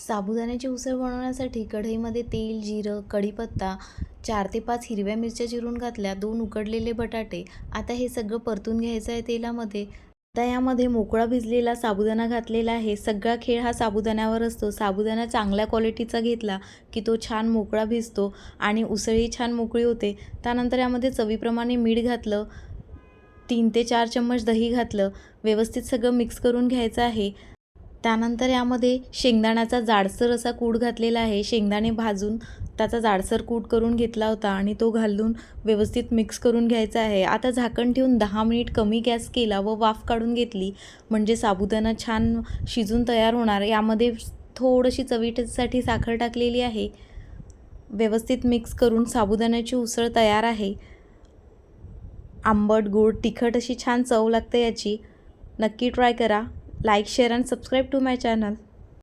साबुदाण्याची उसळ बनवण्यासाठी कढईमध्ये तेल, जिरं, कढीपत्ता, 4 ते 5 हिरव्या मिरच्या चिरून घातल्या, 2 उकडलेले बटाटे. आता हे सगळं परतून घ्यायचं आहे तेलामध्ये. आता यामध्ये मोकळा भिजलेला साबुदाणा घातलेला आहे. सगळा खेळ हा साबुदाण्यावर असतो. साबुदाणा चांगल्या क्वालिटीचा घेतला की तो छान मोकळा भिजतो आणि उसळही छान मोकळी होते. त्यानंतर यामध्ये चवीप्रमाणे मीठ घातलं, 3 ते 4 चम्मच दही घातलं, व्यवस्थित सगळं मिक्स करून घ्यायचं आहे. त्यानंतर यामध्ये शेंगदाण्याचा जाडसर असा कूट घातलेला आहे. शेंगदाणे भाजून त्याचा जाडसर कूट करून घेतला होता आणि तो घालून व्यवस्थित मिक्स करून घ्यायचा आहे. आता झाकण ठेवून 10 मिनिट कमी गॅस केला व वाफ काढून घेतली, म्हणजे साबुदाणा छान शिजून तयार होणार. यामध्ये थोडीशी चवीसाठी साखर टाकलेली आहे. व्यवस्थित मिक्स करून साबुदाण्याची उसळ तयार आहे. आंबट, गोड, तिखट अशी छान चव लागते याची. नक्की ट्राय करा. Like, share and subscribe to my channel.